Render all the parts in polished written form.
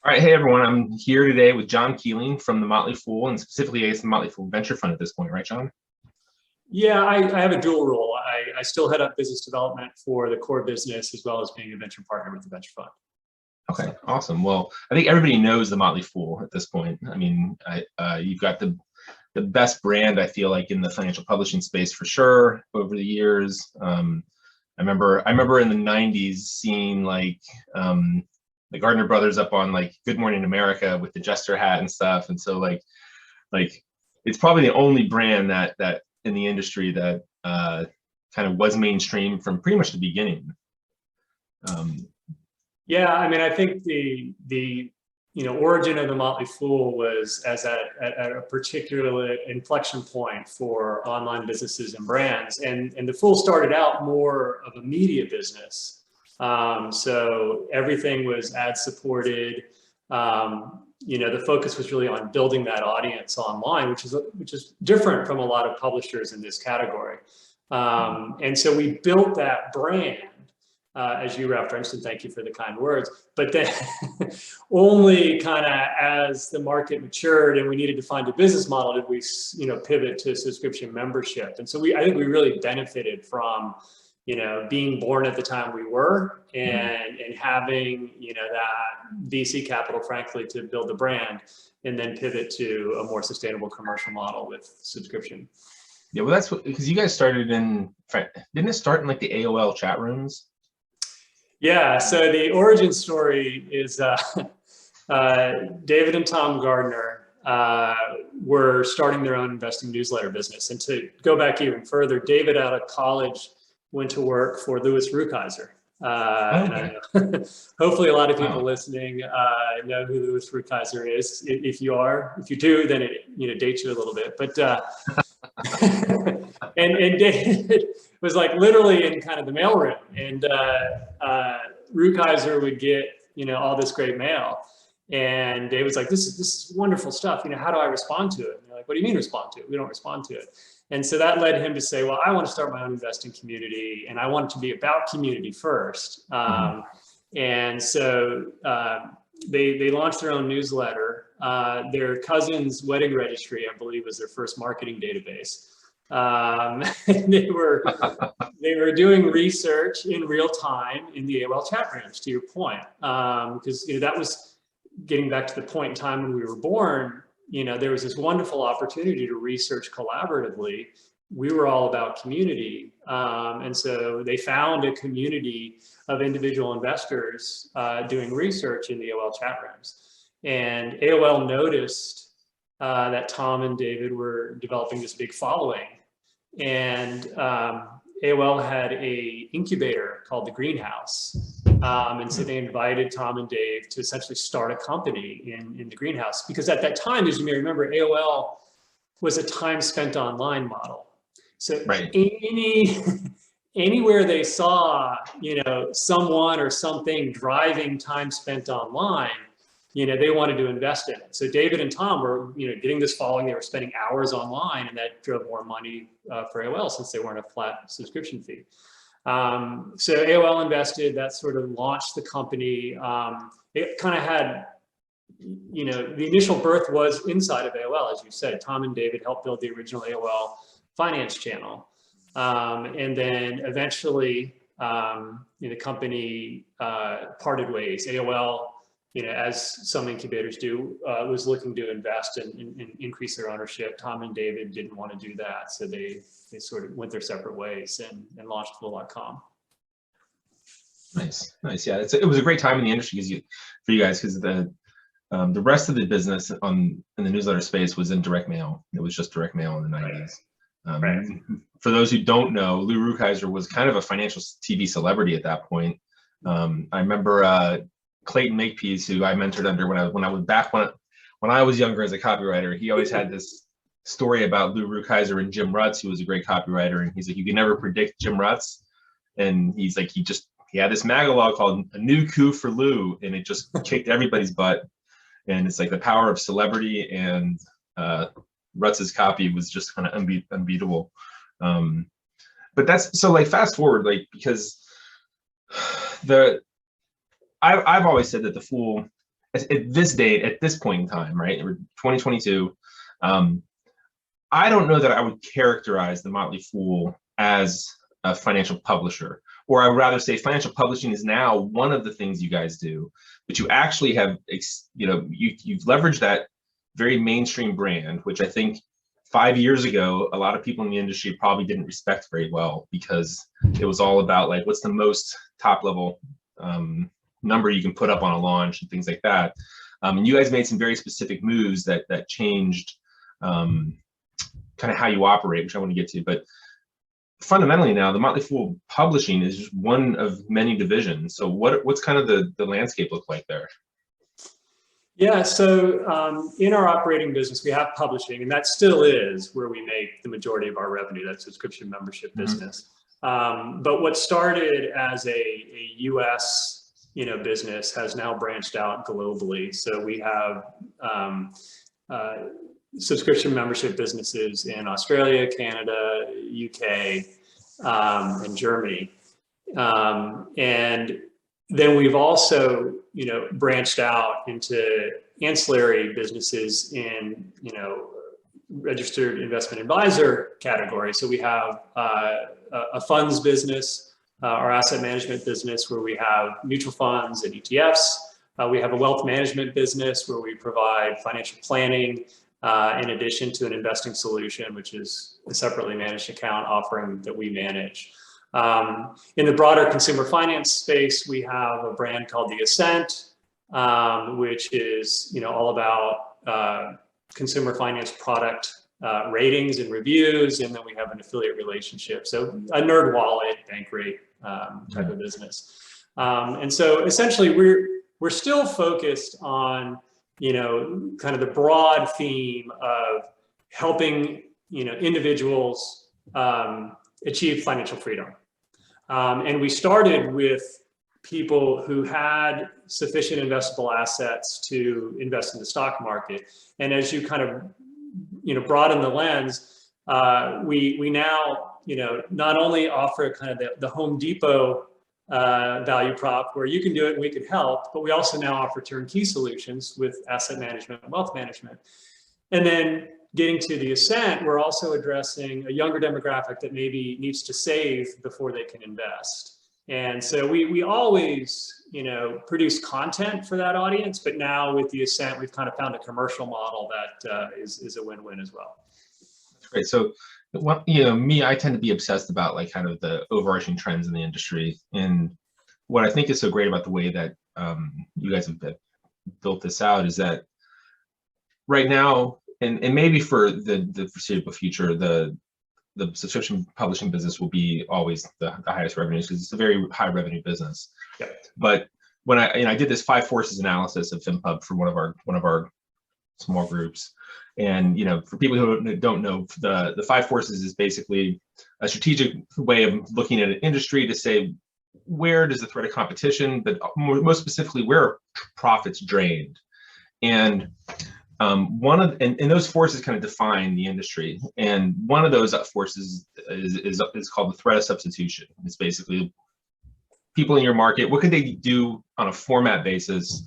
All right, hey everyone. I'm here today with John Keeling from the Motley Fool, and specifically, I guess, the Motley Fool Venture Fund at this point, right, John? Yeah, I have a dual role. I still head up business development for the core business as well as being a venture partner with the venture fund. Okay, awesome. Well, I think everybody knows the Motley Fool at this point. I mean, you've got the best brand, I feel like, in the financial publishing space for sure over the years. I remember in the '90s seeing like the Gardner Brothers up on like Good Morning America with the jester hat and stuff, and so like it's probably the only brand that in the industry that kind of was mainstream from pretty much the beginning. Yeah, I mean, I think the origin of the Motley Fool was as at a particular inflection point for online businesses and brands, and the Fool started out more of a media business. So everything was ad supported. The focus was really on building that audience online, which is different from a lot of publishers in this category. And so we built that brand, as you referenced, and thank you for the kind words, but then only kind of as the market matured and we needed to find a business model did we, pivot to subscription membership. And so I think we really benefited from, being born at the time we were and having, that VC capital, frankly, to build the brand and then pivot to a more sustainable commercial model with subscription. Yeah, well, that's because you guys started didn't it start in like the AOL chat rooms? Yeah, so the origin story is David and Tom Gardner were starting their own investing newsletter business. And to go back even further, David out of college went to work for Louis Rukeyser. Okay. And I know, hopefully a lot of people listening know who Louis Rukeyser is. If you do, then it dates you a little bit. But and David was like literally in kind of the mailroom, and Rukeyser would get all this great mail, and David was like, this is wonderful stuff. How do I respond to it? And they're like, what do you mean respond to it? We don't respond to it. And so that led him to say, well, I want to start my own investing community, and I want it to be about community first. And so they launched their own newsletter. Their cousin's wedding registry, I believe, was their first marketing database. And they were doing research in real time in the AOL chat rooms, to your point, because that was getting back to the point in time when we were born. There was this wonderful opportunity to research collaboratively. We were all about community. And so they found a community of individual investors doing research in the AOL chat rooms. And AOL noticed that Tom and David were developing this big following. And AOL had an incubator called the Greenhouse. And so they invited Tom and Dave to essentially start a company in the Greenhouse, because at that time, as you may remember, AOL was a time spent online model. So right. Anywhere they saw, someone or something driving time spent online, they wanted to invest in it. So David and Tom were, getting this following. They were spending hours online, and that drove more money for AOL since they weren't a flat subscription fee. So AOL invested. That sort of launched the company. It kind of had, the initial birth was inside of AOL, as you said. Tom and David helped build the original AOL finance channel. And then eventually, the company parted ways. AOL, as some incubators do, was looking to invest and increase their ownership. Tom and David didn't want to do that, so they sort of went their separate ways and launched Fool.com. Nice. Yeah, it was a great time in the industry for you guys, because the rest of the business in the newsletter space was in direct mail. It was just direct mail in the '90s. Right. For those who don't know, Lou Rukeyser was kind of a financial TV celebrity at that point. I remember Clayton Makepeace, who I mentored under when I was younger as a copywriter. He always had this story about Lou Rukeyser and Jim Rutz, who was a great copywriter, and he's like, you can never predict Jim Rutz, and he's like, he had this magalog called A New Coup for Lou, and it just kicked everybody's butt. And it's like the power of celebrity, and Rutz's copy was just kind of unbeatable. But that's so, like, fast forward, like, because I've always said that the Fool at this date, at this point in time, right? We're 2022. I don't know that I would characterize the Motley Fool as a financial publisher, or I would rather say financial publishing is now one of the things you guys do, but you actually have, you've leveraged that very mainstream brand, which I think 5 years ago, a lot of people in the industry probably didn't respect very well, because it was all about like, what's the most top level number you can put up on a launch and things like that. And you guys made some very specific moves that changed kind of how you operate, which I want to get to. But fundamentally now, the Motley Fool publishing is just one of many divisions. So what's kind of the landscape look like there? Yeah, so in our operating business, we have publishing, and that still is where we make the majority of our revenue, that subscription membership business. But what started as a US business has now branched out globally. So we have subscription membership businesses in Australia, Canada, UK, and Germany. And then we've also, branched out into ancillary businesses in, registered investment advisor category. So we have a funds business, our asset management business, where we have mutual funds and ETFs. We have a wealth management business where we provide financial planning in addition to an investing solution, which is a separately managed account offering that we manage. In the broader consumer finance space, we have a brand called The Ascent, which is all about consumer finance product ratings and reviews, and then we have an affiliate relationship, so a nerd wallet, Bankrate type of business. And so essentially, we're still focused on kind of the broad theme of helping individuals achieve financial freedom. And we started with people who had sufficient investable assets to invest in the stock market. And as you kind of broaden the lens, we now not only offer kind of the Home Depot value prop where you can do it and we can help, but we also now offer turnkey solutions with asset management and wealth management. And then getting to The Ascent, we're also addressing a younger demographic that maybe needs to save before they can invest. And so we always, produce content for that audience, but now with The Ascent, we've kind of found a commercial model that is a win-win as well. Great. So, me, I tend to be obsessed about like kind of the overarching trends in the industry. And what I think is so great about the way that you guys have built this out is that right now, and maybe for the foreseeable future, the subscription publishing business will be always the highest revenues, because it's a very high revenue business. Yep. But when I did this 5 forces analysis of finpub for one of our small groups, and for people who don't know, the 5 forces is basically a strategic way of looking at an industry to say, where does the threat of competition, but most specifically, where are profits drained? And and those forces kind of define the industry. And one of those forces is called the threat of substitution. It's basically people in your market, what could they do on a format basis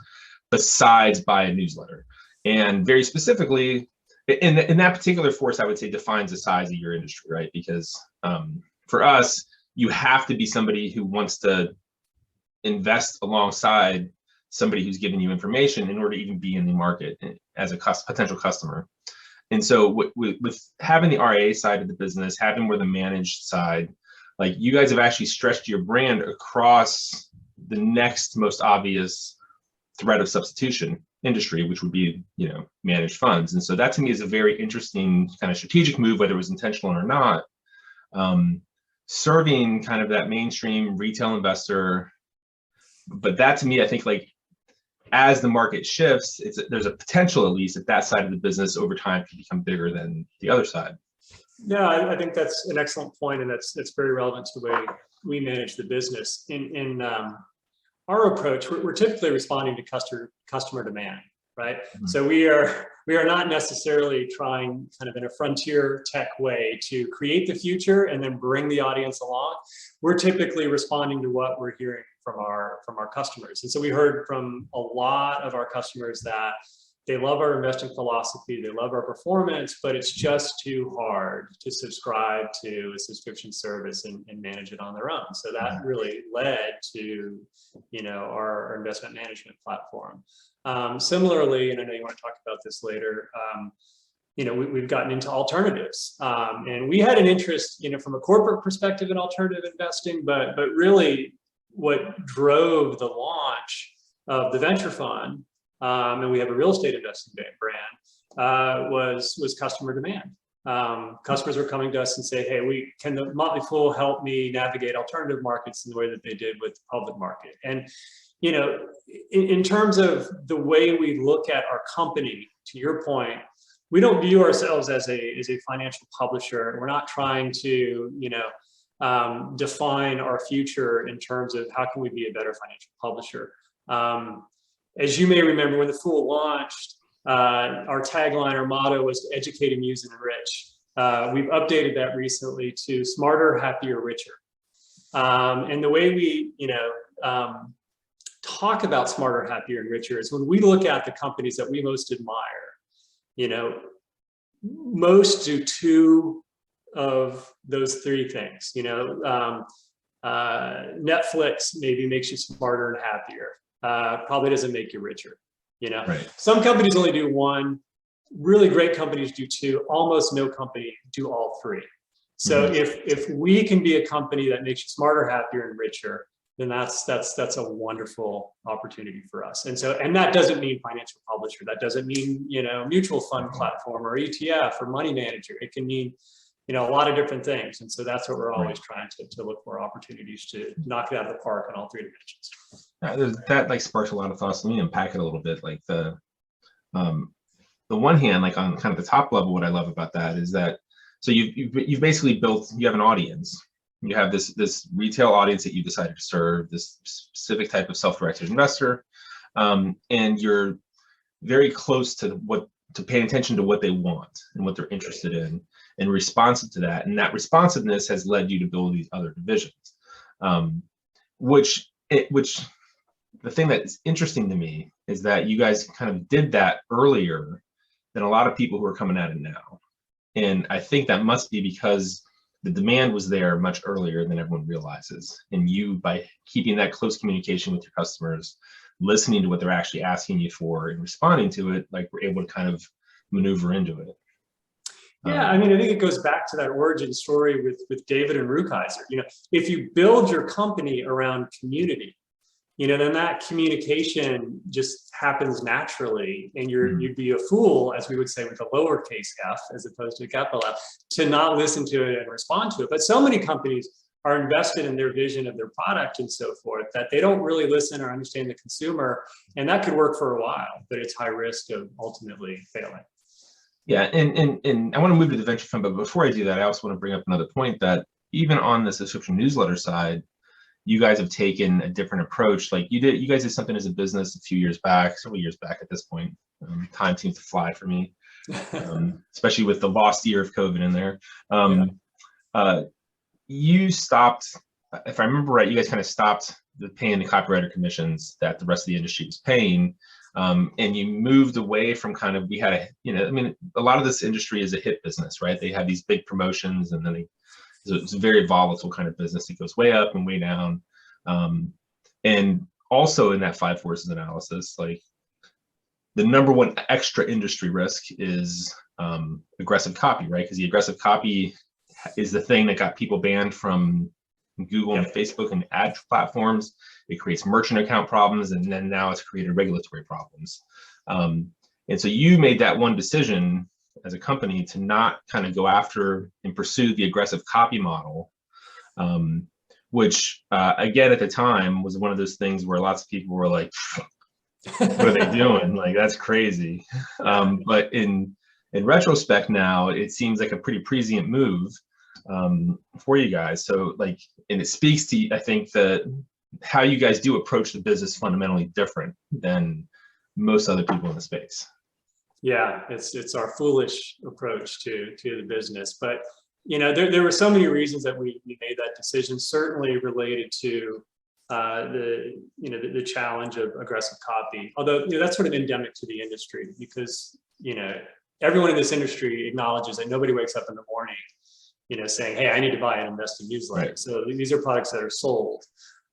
besides buy a newsletter? And very specifically, in that particular force, I would say defines the size of your industry, right? Because for us, you have to be somebody who wants to invest alongside somebody who's giving you information in order to even be in the market as a potential customer. And so with having the RIA side of the business, having more the managed side, like you guys have actually stretched your brand across the next most obvious threat of substitution industry, which would be, managed funds. And so that to me is a very interesting kind of strategic move, whether it was intentional or not, serving kind of that mainstream retail investor. But that to me, I think like, as the market shifts, there's a potential, at least, that side of the business over time can become bigger than the other side. Yeah, I think that's an excellent point, and that's very relevant to the way we manage the business. In our approach, we're typically responding to customer demand, right? Mm-hmm. So we are not necessarily trying kind of in a frontier tech way to create the future and then bring the audience along. We're typically responding to what we're hearing from our customers. And so we heard from a lot of our customers that they love our investing philosophy, they love our performance, but it's just too hard to subscribe to a subscription service and manage it on their own. So that really led to, our investment management platform. Similarly, and I know you want to talk about this later, we've gotten into alternatives, and we had an interest, from a corporate perspective in alternative investing, but really what drove the launch of the venture fund, and we have a real estate investing brand, was customer demand. Customers were coming to us and say, hey, can the Motley Fool help me navigate alternative markets in the way that they did with the public market? And, in terms of the way we look at our company, to your point, we don't view ourselves as a financial publisher. We're not trying to, define our future in terms of how can we be a better financial publisher. As you may remember, when the Fool launched, our tagline, our motto was to educate, amuse, and enrich. We've updated that recently to smarter, happier, richer. And the way we, talk about smarter, happier, and richer is when we look at the companies that we most admire, most do two of those three things. Netflix maybe makes you smarter and happier. Probably doesn't make you richer. Right. Some companies only do one. Really great companies do two. Almost no company do all three. So if we can be a company that makes you smarter, happier, and richer, then that's a wonderful opportunity for us. And that doesn't mean financial publisher. That doesn't mean, mutual fund platform or ETF or money manager. It can mean, a lot of different things. And so that's what we're always trying to look for, opportunities to knock it out of the park on all three dimensions. That sparks a lot of thoughts. Let me unpack it a little bit. Like the one hand, like on kind of the top level, what I love about that is that, so you've basically you have an audience. You have this retail audience that you decided to serve, this specific type of self-directed investor, and you're very close to paying attention to what they want and what they're interested in, and responsive to that. And that responsiveness has led you to build these other divisions, which the thing that's interesting to me is that you guys kind of did that earlier than a lot of people who are coming at it now. And I think that must be because the demand was there much earlier than everyone realizes. And you, by keeping that close communication with your customers, listening to what they're actually asking you for and responding to it, like we're able to kind of maneuver into it. Yeah, I think it goes back to that origin story with David and Rukeyser. If you build your company around community, then that communication just happens naturally, and you'd be a fool, as we would say, with a lowercase f as opposed to a capital F, to not listen to it and respond to it. But so many companies are invested in their vision of their product and so forth that they don't really listen or understand the consumer, and that could work for a while, but it's high risk of ultimately failing. Yeah, and I want to move to the venture fund, but before I do that, I also want to bring up another point that even on the subscription newsletter side, you guys have taken a different approach. Like you guys did something as a business a few years back, several years back at this point. Time seems to fly for me, especially with the lost year of COVID in there. You stopped, if I remember right, you guys kind of stopped paying the copywriter commissions that the rest of the industry was paying. And you moved away from kind of, a lot of this industry is a hit business, right? They have these big promotions, and then it's a very volatile kind of business. It goes way up and way down. And also in that 5 forces analysis, like the number one extra industry risk is aggressive copy, right? Because the aggressive copy is the thing that got people banned from Google and Facebook and ad platforms. It creates merchant account problems, and then now it's created regulatory problems. And so you made that one decision as a company to not kind of go after and pursue the aggressive copy model, which again, at the time was one of those things where lots of people were like, what are they doing? Like, that's crazy. But in retrospect now, it seems like a pretty prescient move for you guys. So like, and it speaks to, I think, that how you guys do approach the business fundamentally different than most other people in the space. Yeah, it's our foolish approach to the business. But there were so many reasons that we made that decision, certainly related to the challenge of aggressive copy. Although that's sort of endemic to the industry, because everyone in this industry acknowledges that nobody wakes up in the morning saying, hey, I need to buy an investing newsletter. Right. So these are products that are sold.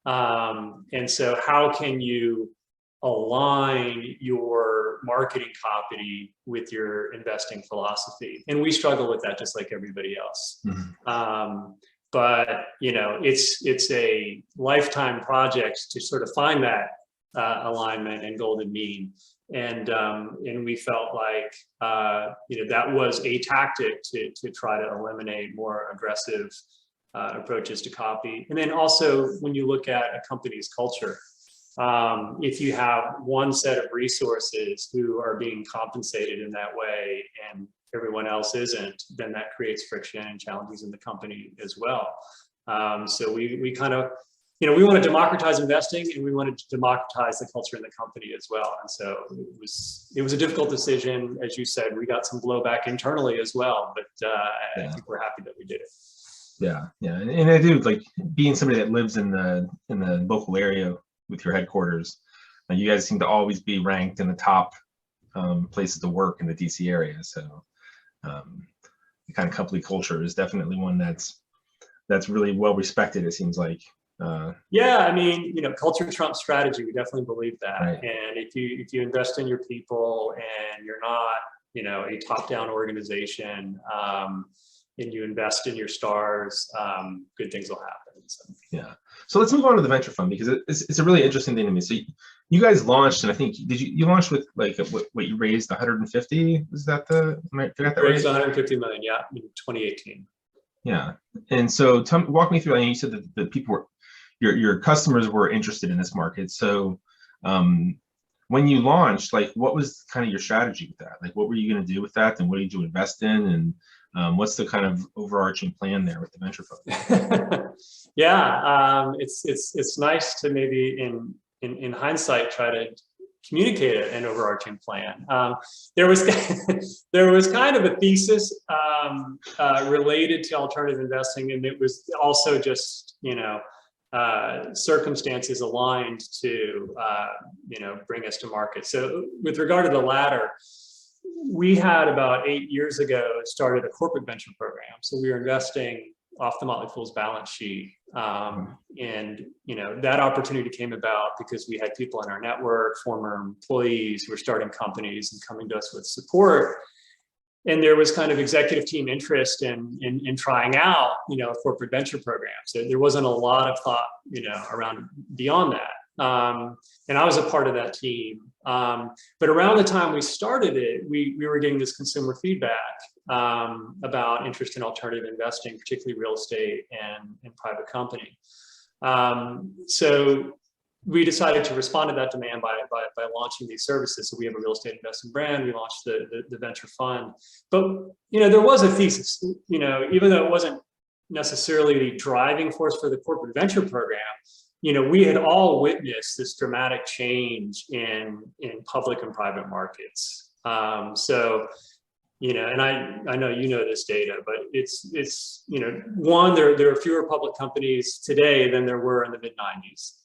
And so how can you align your marketing copy with your investing philosophy? And we struggle with that just like everybody else. Mm-hmm. But it's a lifetime project to sort of find that alignment and golden mean. And we felt like that was a tactic to try to eliminate more aggressive approaches to copy. And then also when you look at a company's culture, if you have one set of resources who are being compensated in that way and everyone else isn't, then that creates friction and challenges in the company as well. So we kind of, we want to democratize investing, and we wanted to democratize the culture in the company as well. And so it was a difficult decision. As you said, we got some blowback internally as well, but I think we're happy that we did it. Yeah, and I do like being somebody that lives in the local area with your headquarters. You guys seem to always be ranked in the top places to work in the DC area. So the kind of company culture is definitely one that's really well respected, it seems like. Yeah, I mean, culture trumps strategy. We definitely believe that. Right. And if you invest in your people and you're not, a top-down organization, and you invest in your stars, good things will happen. So. Yeah. So let's move on to the venture fund, because it's a really interesting thing to me. So you guys launched, and I think you launched with like what you raised 150? Was that Raised 150 million, yeah, in 2018. Yeah. And so walk me through. I mean, you said that the people were your customers were interested in this market. So when you launched, like, what was kind of your strategy with that? Like, what were you going to do with that? And what did you invest in? And what's the kind of overarching plan there with the venture fund? Yeah, it's nice to maybe in hindsight try to communicate an overarching plan. There was kind of a thesis related to alternative investing, and it was also just circumstances aligned to bring us to market. So with regard to the latter, we had about 8 years ago started a corporate venture program. So we were investing off the Motley Fool's balance sheet. And that opportunity came about because we had people in our network, former employees who were starting companies and coming to us with support. And there was kind of executive team interest in trying out, a corporate venture program. So there wasn't a lot of thought, around beyond that. And I was a part of that team. But around the time we started it, we were getting this consumer feedback about interest in alternative investing, particularly real estate and private company. So we decided to respond to that demand by launching these services. So we have a real estate investing brand. We launched the venture fund. But there was a thesis. Even though it wasn't necessarily the driving force for the corporate venture program, we had all witnessed this dramatic change in public and private markets. So, and I know this data, but it's one, there are fewer public companies today than there were in the mid-90s.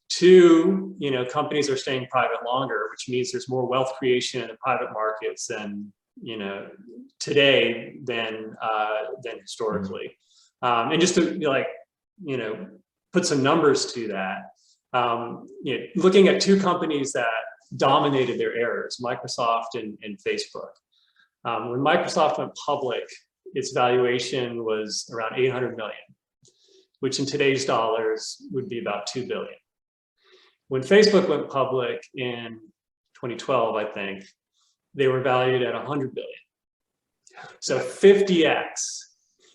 Two, companies are staying private longer, which means there's more wealth creation in the private markets than today than historically. And just to put some numbers to that, looking at two companies that dominated their eras, Microsoft and Facebook. When Microsoft went public, its valuation was around 800 million, which in today's dollars would be about 2 billion. When Facebook went public in 2012, I think, they were valued at 100 billion. So 50x.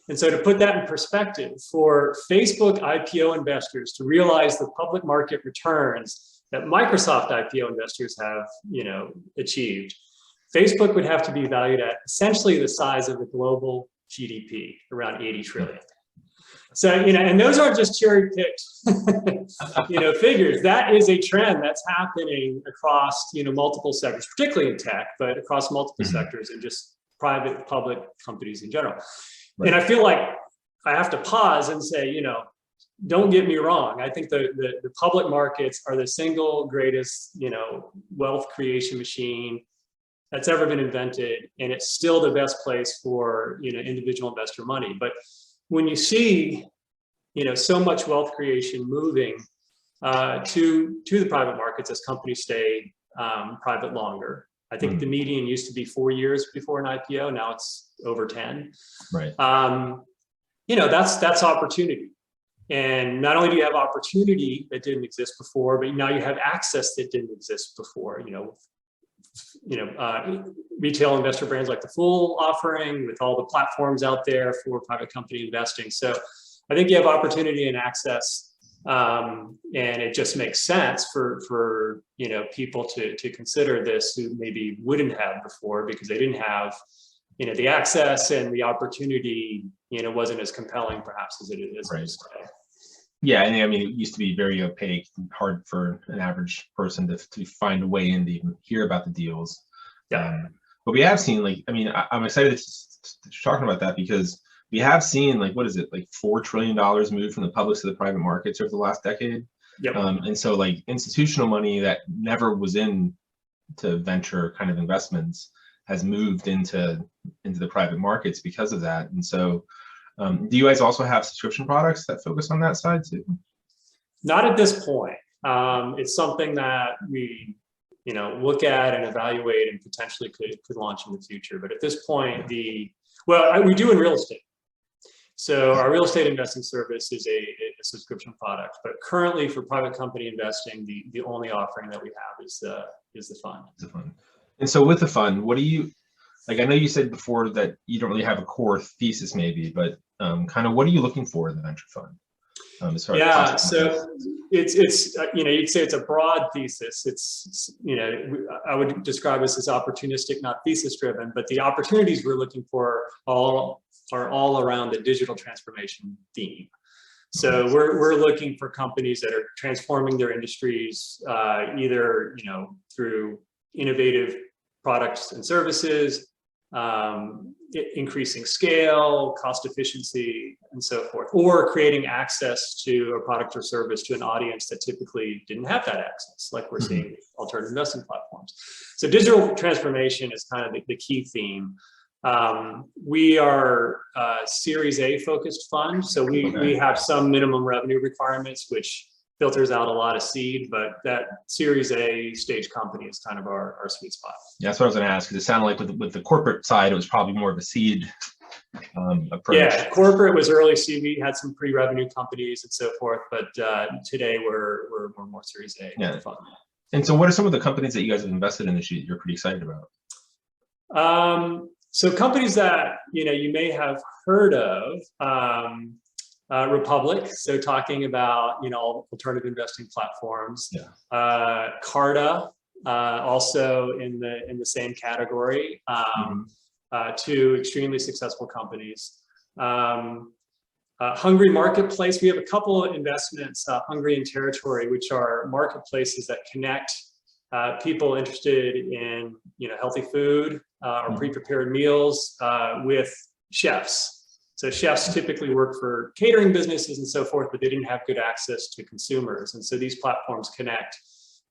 And so to put that in perspective, for Facebook IPO investors to realize the public market returns that Microsoft IPO investors have, achieved, Facebook would have to be valued at essentially the size of the global GDP, around 80 trillion. So, and those aren't just cherry-picked, figures. That is a trend that's happening across, multiple sectors, particularly in tech, but across multiple sectors and just private, public companies in general. Right. And I feel like I have to pause and say, don't get me wrong. I think the public markets are the single greatest, wealth creation machine that's ever been invented, and it's still the best place for individual investor money. But when you see so much wealth creation moving to the private markets as companies stay private longer, I think the median used to be 4 years before an IPO. Now it's over 10. Right. That's opportunity. And not only do you have opportunity that didn't exist before, but now you have access that didn't exist before. Retail investor brands like the Fool offering, with all the platforms out there for private company investing. So I think you have opportunity and access, and it just makes sense for people to consider this who maybe wouldn't have before, because they didn't have the access, and the opportunity wasn't as compelling perhaps as it is today. Yeah, and I mean, it used to be very opaque and hard for an average person to find a way in to even hear about the deals. Yeah. But we have seen, I'm excited that you're talking about that, because we have seen, $4 trillion move from the public to the private markets over the last decade. Yep. And so institutional money that never was into venture kind of investments has moved into the private markets because of that. And so do you guys also have subscription products that focus on that side too? Not at this point. It's something that we look at and evaluate, and potentially could launch in the future. But at this point, we do in real estate. So our real estate investing service is a subscription product. But currently, for private company investing, the only offering that we have is the fund. The fund. And so with the fund, what do you I know you said before that you don't really have a core thesis, maybe, but kind of what are you looking for in the venture fund? So it's you'd say it's a broad thesis. It's I would describe this as opportunistic, not thesis driven, but the opportunities we're looking for are all around the digital transformation theme. So we're looking for companies that are transforming their industries, either through innovative products and services, increasing scale, cost efficiency, and so forth, or creating access to a product or service to an audience that typically didn't have that access, like we're seeing with alternative investing platforms. So digital transformation is kind of the key theme. We are a Series A focused fund, so we have some minimum revenue requirements, which filters out a lot of seed, but that Series A stage company is kind of our sweet spot. Yeah, that's what I was going to ask, because it sounded like with the corporate side, it was probably more of a seed approach. Yeah, corporate was early seed. We had some pre-revenue companies and so forth, but today we're more Series A. Yeah. And so what are some of the companies that you guys have invested in this year you're pretty excited about? So companies that you may have heard of, Republic, so talking about alternative investing platforms. Yeah. Carta, also in the same category. Two extremely successful companies. Hungry Marketplace, we have a couple of investments, Hungry and Territory, which are marketplaces that connect people interested in healthy food or pre-prepared meals with chefs. So chefs typically work for catering businesses and so forth, but they didn't have good access to consumers. And so these platforms connect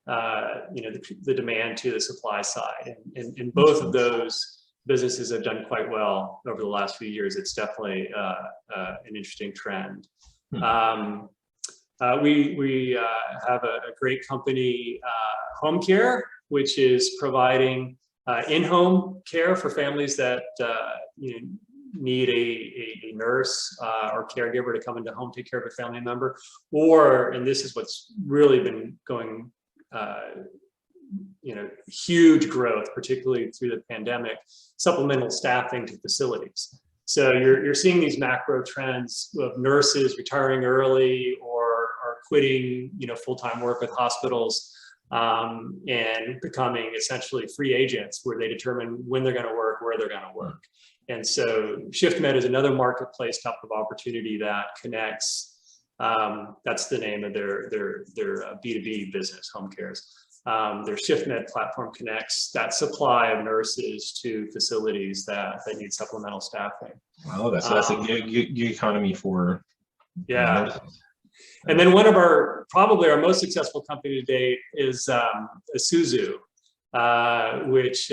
the demand to the supply side. And both of those businesses have done quite well over the last few years. It's definitely an interesting trend. We have a great company, Home Care, which is providing in-home care for families that need a nurse or caregiver to come into home, take care of a family member, or, and this is what's really been going, huge growth, particularly through the pandemic, supplemental staffing to facilities. So you're seeing these macro trends of nurses retiring early or quitting, full-time work with hospitals, and becoming essentially free agents, where they determine when they're going to work, where they're going to work. And so ShiftMed is another marketplace type of opportunity that connects. That's the name of their B2B business, Home Cares. Their ShiftMed platform connects that supply of nurses to facilities that need supplemental staffing. Wow, that's a gig economy for nurses. And then one of probably our most successful company to date is Isuzu, which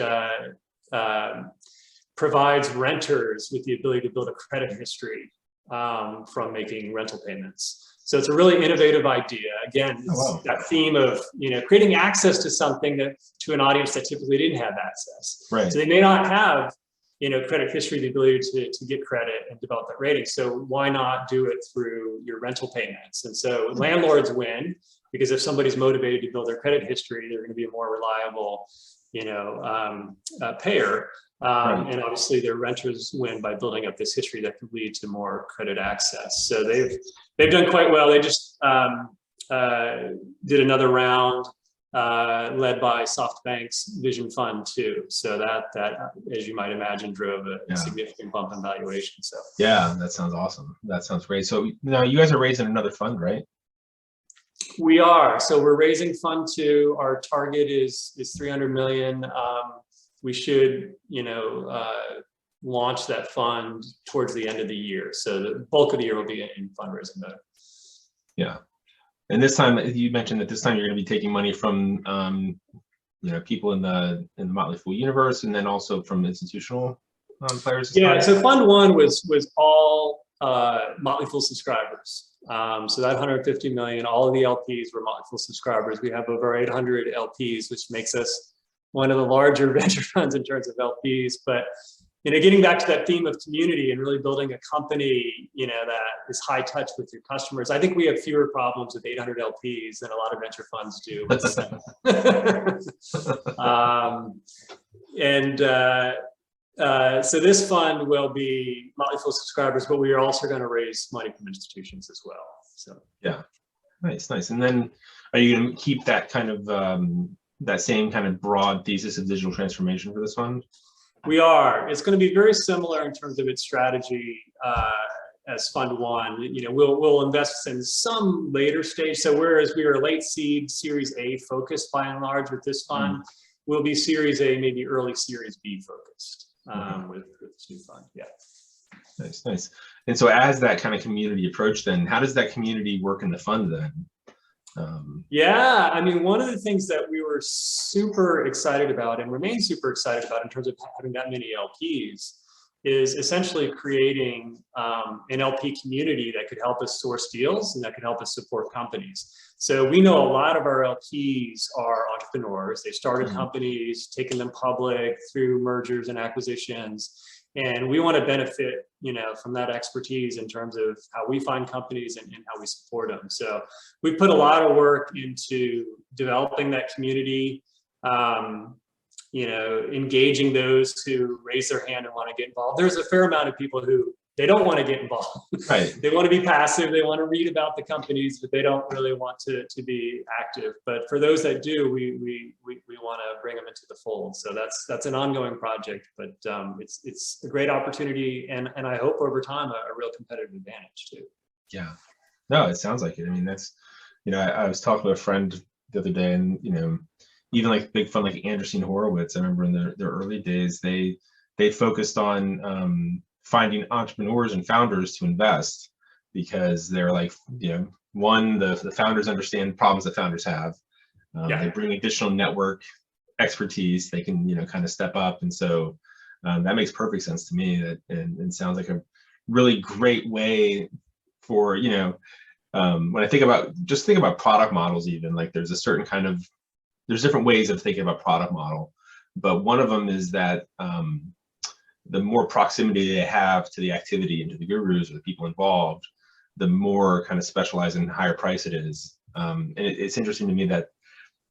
provides renters with the ability to build a credit history from making rental payments. So it's a really innovative idea. Again, it's that theme of creating access to something to an audience that typically didn't have access. Right. So they may not have credit history, the ability to get credit and develop that rating. So why not do it through your rental payments? And so landlords win, because if somebody's motivated to build their credit history, they're going to be a more reliable payer. And obviously their renters win by building up this history that can lead to more credit access. So they've done quite well. They just did another round led by SoftBank's Vision Fund too. So that as you might imagine, drove a significant bump in valuation. So yeah, that sounds awesome. That sounds great. So now you guys are raising another fund, right? We are. So we're raising fund 2. Our target is 300 million. We should, launch that fund towards the end of the year. So the bulk of the year will be in fundraising mode. Yeah. And this time, you mentioned that this time you're going to be taking money from, people in the Motley Fool universe, and then also from institutional players. Yeah. So fund 1 was all Motley Fool subscribers. So that 150 million, all of the LPs were Motley Fool subscribers. We have over 800 LPs, which makes us one of the larger venture funds in terms of LPs. But getting back to that theme of community and really building a company, that is high touch with your customers. I think we have fewer problems with 800 LPs than a lot of venture funds do. So this fund will be Motley Fool subscribers, but we are also going to raise money from institutions as well. So yeah, nice. And then are you going to keep that kind of that same kind of broad thesis of digital transformation for this fund? We are. It's going to be very similar in terms of its strategy as Fund 1. We'll invest in some later stage. So whereas we are late seed, Series A focused by and large with this fund, we'll be Series A, maybe early Series B focused with this new fund. Yeah. Nice. And so as that kind of community approach, then how does that community work in the fund then? Yeah, I mean, one of the things that we were super excited about and remain super excited about in terms of having that many LPs is essentially creating an LP community that could help us source deals and that could help us support companies. So we know a lot of our LPs are entrepreneurs. They started companies, taken them public through mergers and acquisitions. And we want to benefit, from that expertise in terms of how we find companies and how we support them. So we put a lot of work into developing that community, engaging those who raise their hand and want to get involved. There's a fair amount of people who they don't want to get involved. Right. They want to be passive. They want to read about the companies, but they don't really want to be active. But for those that do, we want to bring them into the fold. So that's an ongoing project, but it's a great opportunity, and I hope over time a real competitive advantage too. Yeah. No, it sounds like it. I mean, that's, I was talking to a friend the other day, and even like big fund like Anderson Horowitz, I remember in their early days, they focused on finding entrepreneurs and founders to invest, because they're like, one, the founders understand problems that founders have. They bring additional network expertise. They can, kind of step up. And so that makes perfect sense to me. And sounds like a really great way for, when I think about product models, even like there's different ways of thinking about product model, but one of them is that the more proximity they have to the activity and to the gurus or the people involved, the more kind of specialized and higher price it is. And it's interesting to me that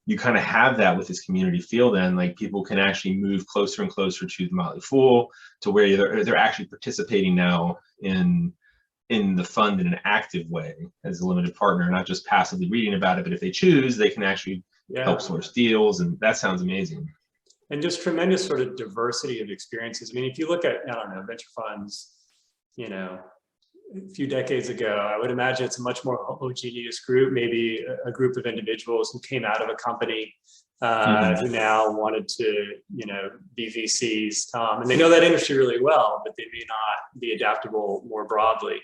you kind of have that with this community feel. Then like people can actually move closer and closer to the Motley Fool, to where they're actually participating now in the fund in an active way as a limited partner, not just passively reading about it, but if they choose, they can actually help source deals. And that sounds amazing. And just tremendous sort of diversity of experiences. I mean, if you look at, venture funds, a few decades ago, I would imagine it's a much more homogeneous group, maybe a group of individuals who came out of a company who now wanted to, be VCs. And they know that industry really well, but they may not be adaptable more broadly.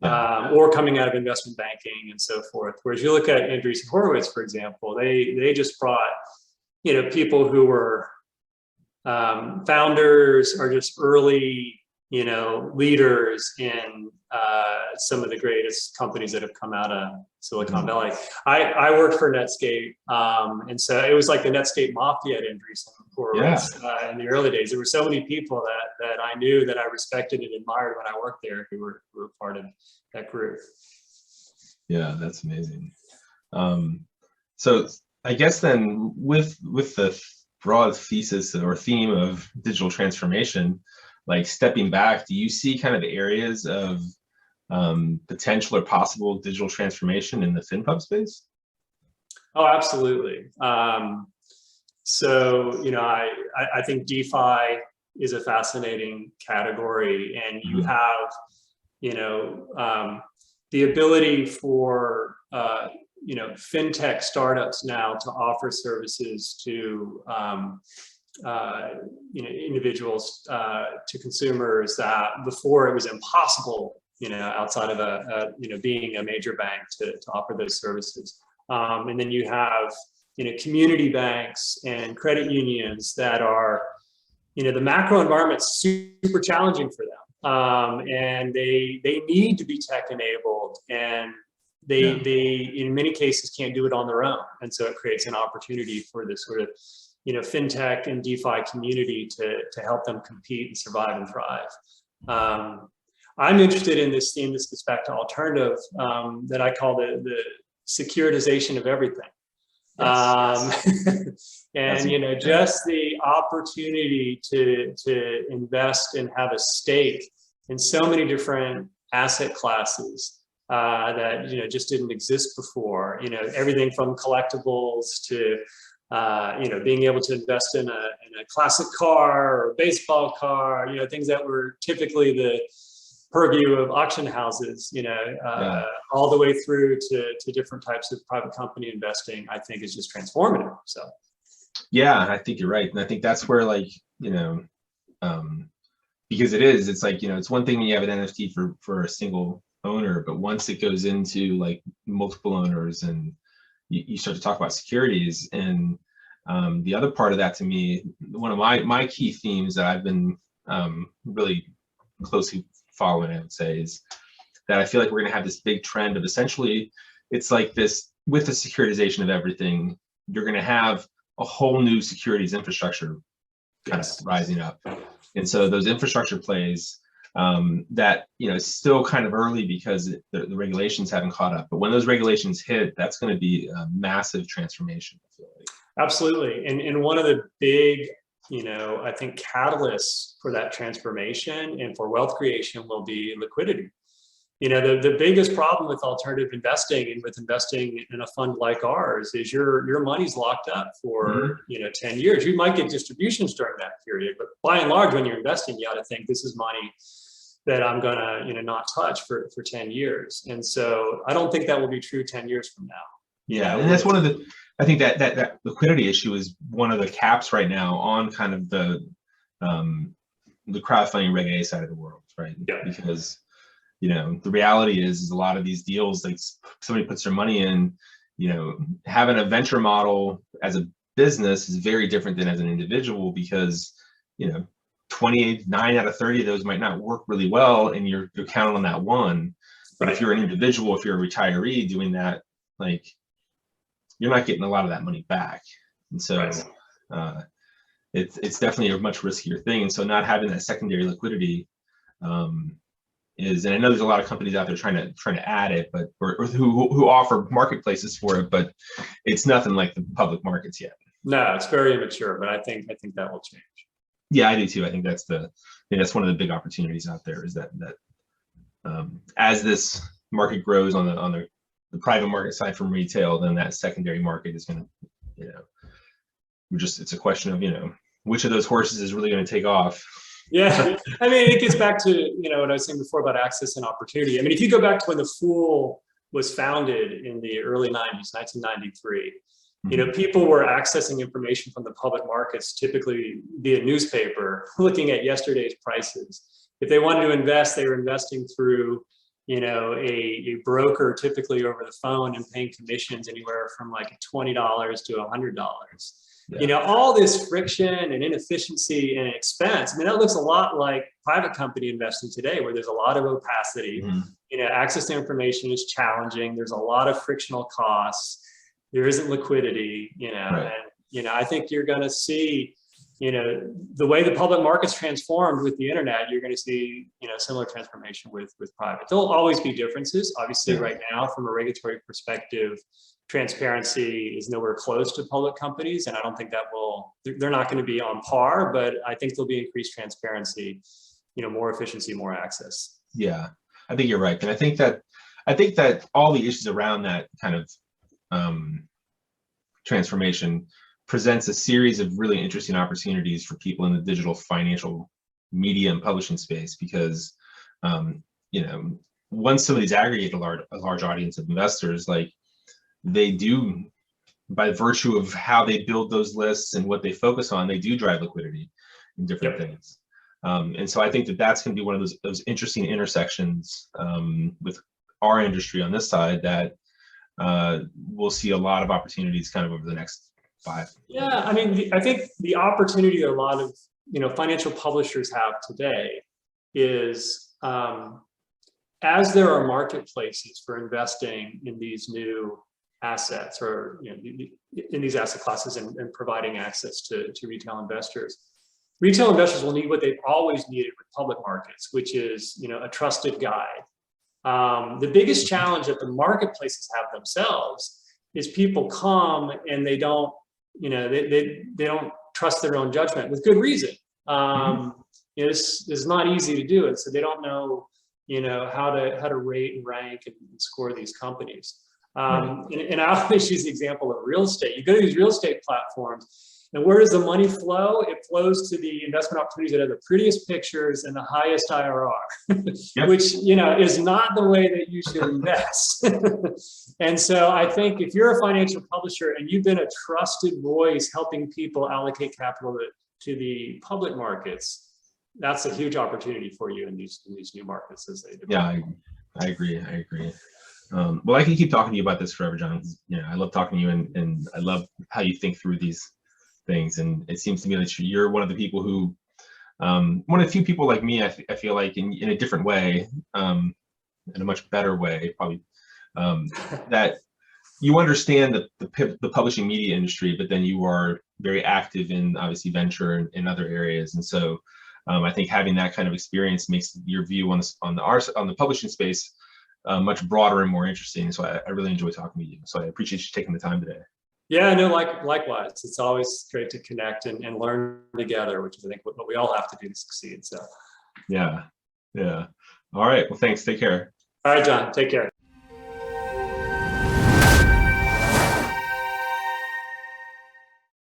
or coming out of investment banking and so forth. Whereas you look at Andreessen Horowitz, for example, they just brought, people who were founders or just early, leaders in some of the greatest companies that have come out of Silicon Valley. I worked for Netscape, and so it was like the Netscape mafia at Andreessen Horowitz in the early days. There were so many people that I knew, that I respected and admired when I worked there, who were part of that group. Yeah, that's amazing. So I guess then with the broad thesis or theme of digital transformation, like stepping back, do you see kind of areas of potential or possible digital transformation in the finpub space? Oh, absolutely. So, I think DeFi is a fascinating category, and you have, the ability for, fintech startups now to offer services to, individuals, to consumers, that before it was impossible, outside of being a major bank to offer those services. And then you have, community banks and credit unions that are, the macro environment's super challenging for them. And they need to be tech enabled, and they in many cases can't do it on their own. And so it creates an opportunity for this sort of, fintech and DeFi community to help them compete and survive and thrive. I'm interested in this theme. This gets back to alternative, that I call the securitization of everything. And just the opportunity to invest and have a stake in so many different asset classes that just didn't exist before. Everything from collectibles to being able to invest in a classic car or a baseball car. Things that were typically the purview of auction houses, all the way through to different types of private company investing, I think is just transformative. So, yeah, I think you're right. And I think that's where, like, because it's like, it's one thing when you have an NFT for a single owner, but once it goes into like multiple owners and you start to talk about securities, and the other part of that, to me, one of my key themes that I've been really closely following, I would say, is that I feel like we're going to have this big trend of, essentially, it's like this, with the securitization of everything, you're going to have a whole new securities infrastructure kind of rising up. And so those infrastructure plays that, it's still kind of early because the regulations haven't caught up. But when those regulations hit, that's going to be a massive transformation, I feel like. Absolutely. And one of the big, I think, catalysts for that transformation and for wealth creation will be liquidity. The biggest problem with alternative investing and with investing in a fund like ours is your money's locked up for 10 years. You might get distributions during that period, but by and large, when you're investing, you ought to think, this is money that I'm gonna not touch for 10 years. And so I don't think that will be true 10 years from now. Yeah, and that's one of the, I think that liquidity issue is one of the caps right now on kind of the crowdfunding Reg A side of the world, right? Yeah. Because the reality is a lot of these deals, like, somebody puts their money in, having a venture model as a business is very different than as an individual, because 29 out of 30 of those might not work really well, and you're counting on that one. But if you're an individual, if you're a retiree doing that, like, you're not getting a lot of that money back. And so it's definitely a much riskier thing. And so not having that secondary liquidity is, and I know there's a lot of companies out there trying to add it, but or who offer marketplaces for it, but it's nothing like the public markets yet. No, it's very immature, but I think that will change. Yeah, I do too. I think that's one of the big opportunities out there, is that as this market grows on the private market side from retail, then that secondary market is going to, it's a question of, which of those horses is really going to take off. Yeah, I mean, it gets back to, what I was saying before about access and opportunity. I mean, if you go back to when the Fool was founded in the early 90s, 1993, people were accessing information from the public markets, typically via newspaper, looking at yesterday's prices. If they wanted to invest, they were investing through, a broker typically over the phone and paying commissions anywhere from like $20 to $100. Yeah. All this friction and inefficiency and expense. I mean, that looks a lot like private company investing today, where there's a lot of opacity. Mm-hmm. Access to information is challenging. There's a lot of frictional costs. There isn't liquidity, Right. and, I think you're going to see, the way the public markets transformed with the internet, you're going to see, similar transformation with private. There'll always be differences. Obviously, Yeah. right now, from a regulatory perspective, transparency is nowhere close to public companies, and I don't think they're not going to be on par, but I think there'll be increased transparency, more efficiency, more access. Yeah, I think you're right. And I think that all the issues around that kind of transformation presents a series of really interesting opportunities for people in the digital financial media and publishing space, because once some of these aggregate a large audience of investors, like they do, by virtue of how they build those lists and what they focus on, they do drive liquidity in different things. And so I think that that's going to be one of those interesting intersections with our industry on this side that we'll see a lot of opportunities kind of over the next 5. Yeah, I mean, I think the opportunity that a lot of financial publishers have today is as there are marketplaces for investing in these new assets, or in these asset classes, and providing access to retail investors. Retail investors will need what they've always needed with public markets, which is a trusted guide. The biggest challenge that the marketplaces have themselves is people come and they don't they don't trust their own judgment, with good reason. This is not easy to do, and so they don't know how to rate and rank and score these companies. And I always use the example of real estate. You go to these real estate platforms, and where does the money flow? It flows to the investment opportunities that have the prettiest pictures and the highest IRR, which is not the way that you should invest. And so I think if you're a financial publisher and you've been a trusted voice helping people allocate capital to the public markets, that's a huge opportunity for you in these new markets as they develop. Yeah, I agree. Well, I can keep talking to you about this forever, John. I love talking to you, and I love how you think through these things. And it seems to me that you're one of the people who, one of the few people like me, I feel like in a different way, in a much better way, probably, that you understand the publishing media industry, but then you are very active in obviously venture and in other areas. And so I think having that kind of experience makes your view on the publishing space much broader and more interesting. So I really enjoy talking to you. So I appreciate you taking the time today. Yeah, no, likewise. It's always great to connect and learn together, which is, I think, what we all have to do to succeed. So yeah. All right. Well, thanks. Take care. All right, John. Take care.